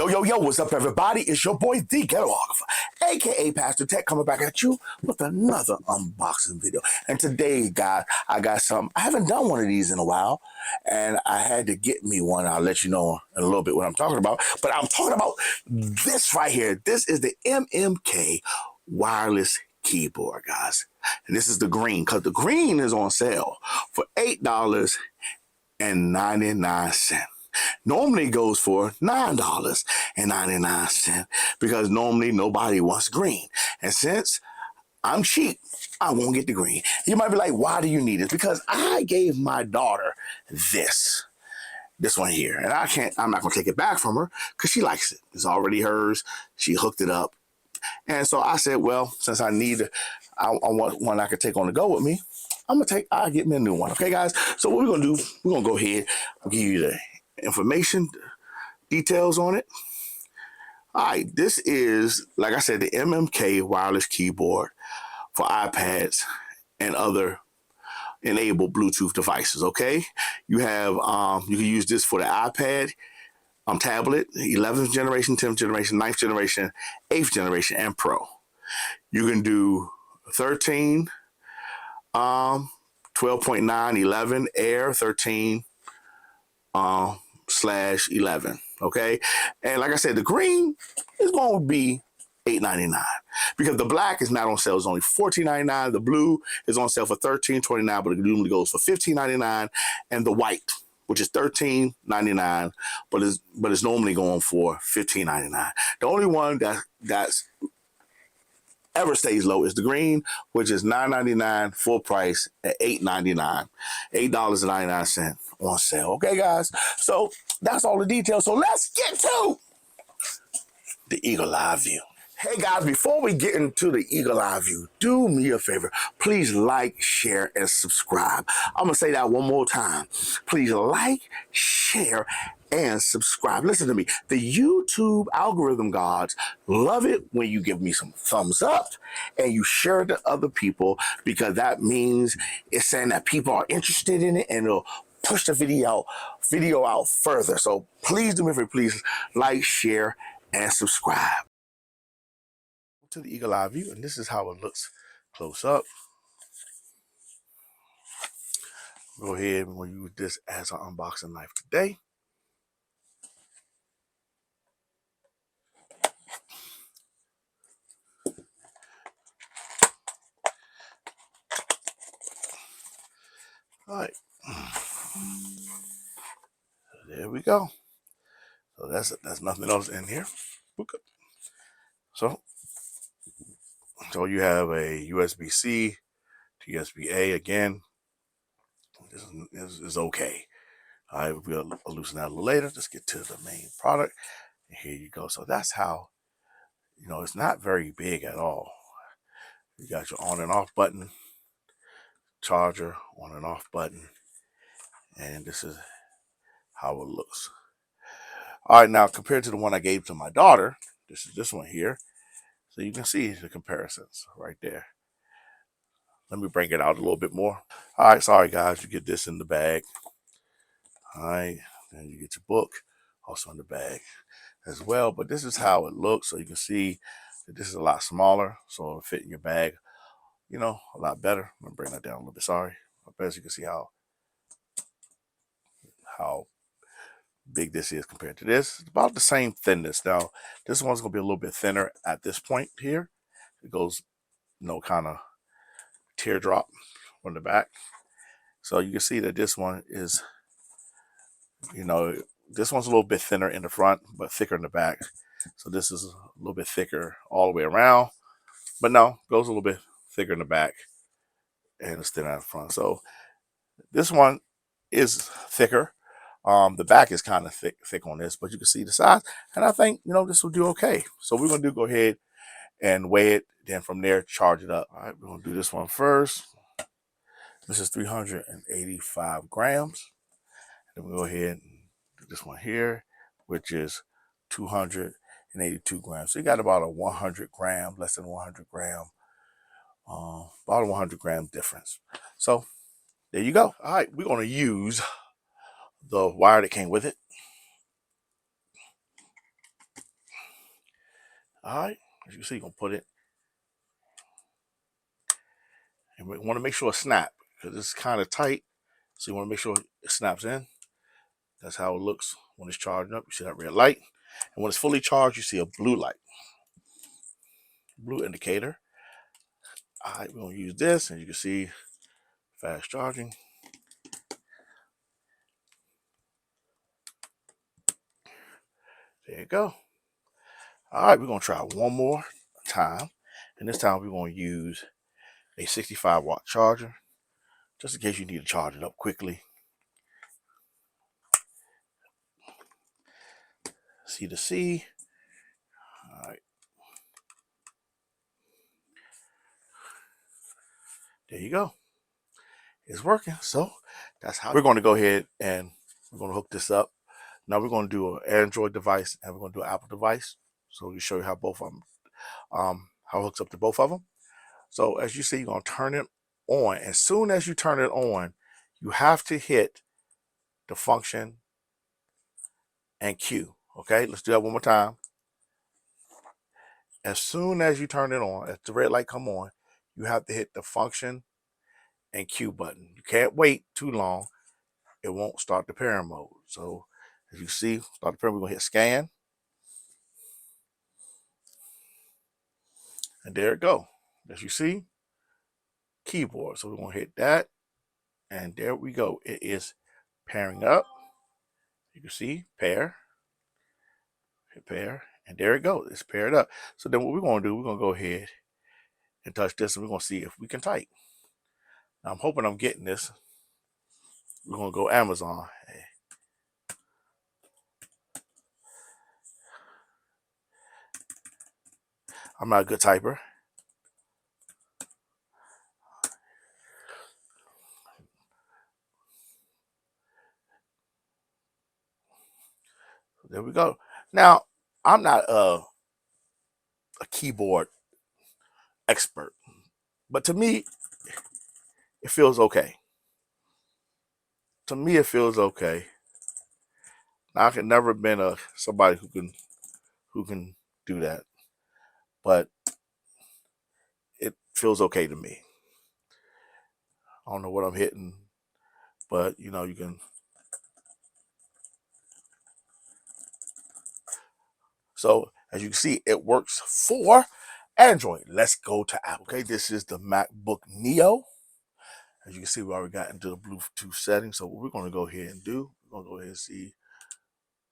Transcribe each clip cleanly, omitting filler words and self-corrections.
Yo, what's up, everybody? It's your boy, the Ghetographer, aka Pastor Tech, coming back at you with another unboxing video. And today, guys, I got something. I haven't done one of these in a while, and I had to get me one. I'll let you know in a little bit what I'm talking about. But I'm talking about this right here. This is the MMK Wireless Keyboard, guys. And this is the green, because the green is on sale for $8.99. Normally goes for $9.99 because normally nobody wants green. And since I'm cheap, I won't get the green. You might be like, why do you need it? Because I gave my daughter this one here. And I'm not gonna take it back from her because she likes it. It's already hers. She hooked it up. And so I said, well, since I want one I could take on the go with me, I'll get me a new one. Okay, guys? So what we're gonna do, we're gonna go ahead and give you the information, details on it. All right, this is, like I said, the MMK Wireless Keyboard for iPads and other enabled Bluetooth devices, okay? You have, you can use this for the iPad, tablet, 11th generation, 10th generation, 9th generation, 8th generation, and Pro. You can do 13, 12.9, 11, Air, 13, /11, okay? And like I said, the green is going to be $8.99 because the black is not on sale. It's only $14.99. The blue is on sale for $13.29, but it normally goes for $15.99. And the white, which is $13.99, but it's normally going for $15.99. The only one that's ever stays low is the green, which is $9.99 full price at $8.99, $8.99 on sale. Okay, guys. So that's all the details. So let's get to the Eagle Eye View. Hey guys, before we get into the Eagle Eye View, do me a favor. Please like, share, and subscribe. I'm going to say that one more time. Please like, share, and subscribe. Listen to me. The YouTube algorithm gods love it when you give me some thumbs up and you share it to other people, because that means it's saying that people are interested in it and it'll push the video out further. So please do me a favor. Please like, share, and subscribe. To the Eagle Eye View, and this is how it looks close up. Go ahead and we'll use this as our unboxing knife today. All right, there we go. So that's nothing else in here. So you have a USB-C to USB-A. Again, this is okay. All right, we'll loosen that a little later. Let's get to the main product. And here you go. So that's how, it's not very big at all. You got your on and off button, charger, on and off button, and this is how it looks. All right, now compared to the one I gave to my daughter, this is this one here. So you can see the comparisons right there. Let me bring it out a little bit more. All right, sorry guys, you get this in the bag. All right, then you get your book also in the bag as well. But this is how it looks. So you can see that this is a lot smaller, so it'll fit in your bag, a lot better. I'm gonna bring that down a little bit, sorry. But as you can see how big this is compared to this. It's about the same thinness. Now, this one's gonna be a little bit thinner at this point here. It goes, kind of teardrop on the back. So you can see that this one is, this one's a little bit thinner in the front, but thicker in the back. So this is a little bit thicker all the way around, but no, goes a little bit thicker in the back and it's thinner in the front. So this one is thicker. The back is kind of thick on this, but you can see the size, and I think, this will do okay. So we're going to go ahead and weigh it. Then from there, charge it up. All right, we're going to do this one first. This is 385 grams. Then we'll go ahead and do this one here, which is 282 grams. So you got about a 100 gram, less than 100 gram, about a 100 gram difference. So there you go. All right, we're going to use the wire that came with it. All right, as you can see, you're gonna put it, and we want to make sure it snaps because it's kind of tight. So you want to make sure it snaps in. That's how it looks when it's charging up. You see that red light, and when it's fully charged, you see a blue light, blue indicator. All right, we're gonna use this, and you can see fast charging. There you go. All right, we're gonna try one more time, and this time we're gonna use a 65-watt charger, just in case you need to charge it up quickly. C to C. All right. There you go. It's working. So that's how we're going to go ahead and we're going to hook this up. Now we're going to do an Android device and we're going to do an Apple device. So we show you how both of them, how it hooks up to both of them. So as you see, you're going to turn it on. As soon as you turn it on, you have to hit the function and Q. Okay, let's do that one more time. As soon as you turn it on, as the red light come on, you have to hit the function and Q button. You can't wait too long. It won't start the pairing mode. So as you see, start the pairing, we're gonna hit scan. And there it go. As you see, keyboard. So we're gonna hit that. And there we go. It is pairing up. You can see pair, hit pair, and there it goes. It's paired up. So then what we're gonna do, we're gonna go ahead and touch this and we're gonna see if we can type. Now I'm hoping I'm getting this. We're gonna go Amazon. I'm not a good typer. There we go. Now, I'm not a keyboard expert, but to me, it feels okay. To me, it feels okay. Now, I could never been a somebody who can do that, but it feels okay to me. I don't know what I'm hitting, but you know, you can. So as you can see, it works for Android. Let's go to Apple. Okay, this is the MacBook Neo. As you can see, we already got into the Bluetooth settings. So what we're going to go ahead and do, we're going to go ahead and see.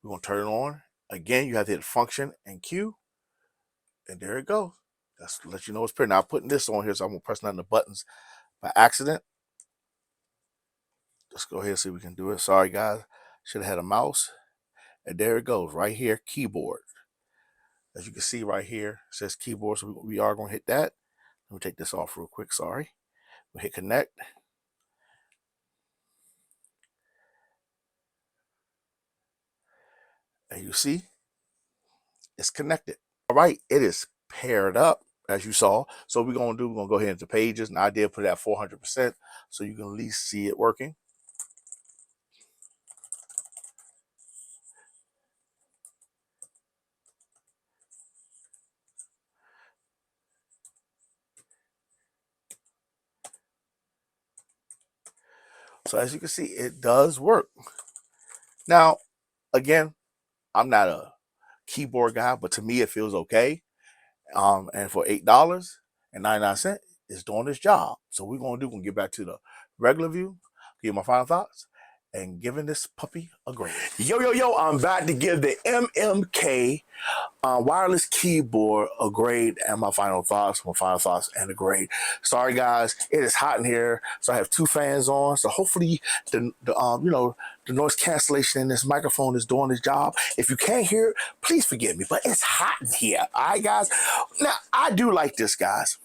We're going to turn it on. Again, you have to hit function and Q. And there it goes. That's to let you know it's paired. Now, I'm putting this on here, so I'm going to press none of the buttons by accident. Let's go ahead and see if we can do it. Sorry, guys. Should have had a mouse. And there it goes, right here, keyboard. As you can see right here, it says keyboard, so we are going to hit that. Let me take this off real quick, sorry. We'll hit connect. And you see, it's connected. All right, it is paired up, as you saw. So what we're going to do, we're going to go ahead into pages. And I did put it at 400%, so you can at least see it working. So as you can see, it does work. Now, again, I'm not a keyboard guy, but to me, it feels okay. And for $8.99, it's doing its job. So we're going to do, we're going to get back to the regular view, give my final thoughts, and giving this puppy a grade. Yo, I'm about to give the MMK wireless keyboard a grade and my final thoughts and a grade. Sorry guys, it is hot in here, so I have two fans on, so hopefully the the noise cancellation in this microphone is doing its job. If you can't hear it, please forgive me, but it's hot in here. All right guys, now I do like this, guys.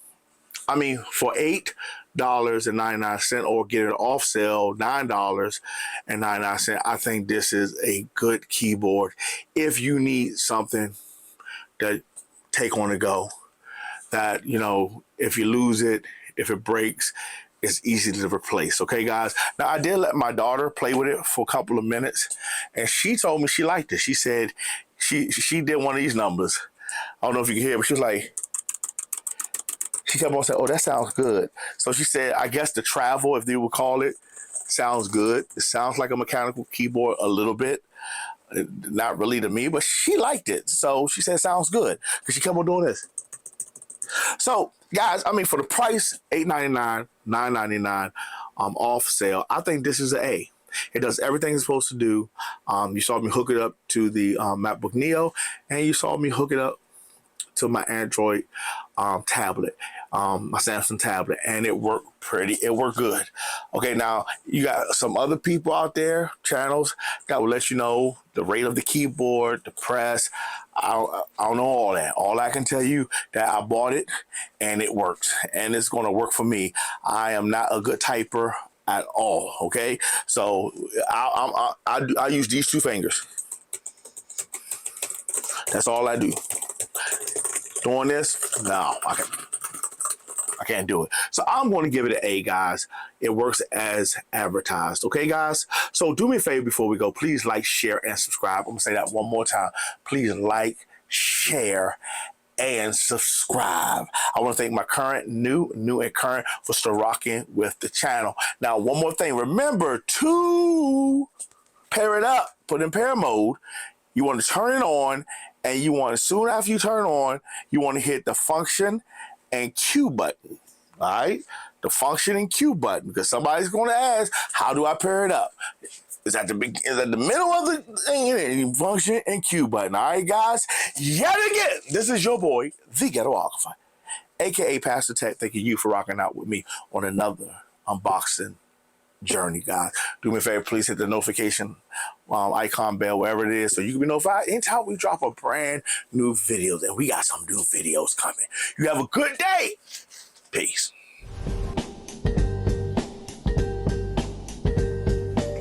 I mean, for $8.99 or get it off sale $9.99, I think this is a good keyboard if you need something to take on the go. That, you know, if you lose it, if it breaks, it's easy to replace. Okay, guys. Now, I did let my daughter play with it for a couple of minutes, and she told me she liked it. She said she did one of these numbers. I don't know if you can hear, but she was like, she kept on saying, oh, that sounds good. So she said, I guess the travel, if they would call it, sounds good. It sounds like a mechanical keyboard a little bit. Not really to me, but she liked it. So she said, sounds good. Because she kept on doing this. So, guys, I mean, for the price, $8.99, $9.99 off sale, I think this is an A. It does everything it's supposed to do. You saw me hook it up to the MacBook Neo, and you saw me hook it up to my Android tablet, my Samsung tablet, and it worked good. Okay, now you got some other people out there, channels, that will let you know the rate of the keyboard, the press. I don't know all that. All I can tell you that I bought it and it works, and it's going to work for me. I am not a good typer at all. Okay, so I use these two fingers. That's all I do. Doing this, no, I can't do it. So I'm going to give it an A, guys. It works as advertised. Okay, guys? So do me a favor before we go. Please like, share, and subscribe. I'm going to say that one more time. Please like, share, and subscribe. I want to thank my current, new and current for still rocking with the channel. Now, one more thing. Remember to pair it up. Put in pair mode. You want to turn it on, and you want to, soon after you turn on, you want to hit the function and Q button. All right? The function and Q button, because somebody's going to ask, how do I pair it up? Is at the middle of the thing, function and Q button. All right, guys? Yet again, this is your boy, the Ghetographer, aka Pastor Tech. Thanking you for rocking out with me on another unboxing journey, guys. Do me a favor, please hit the notification icon bell, wherever it is, so you can be notified anytime we drop a brand new video. And we got some new videos coming. You have a good day. Peace.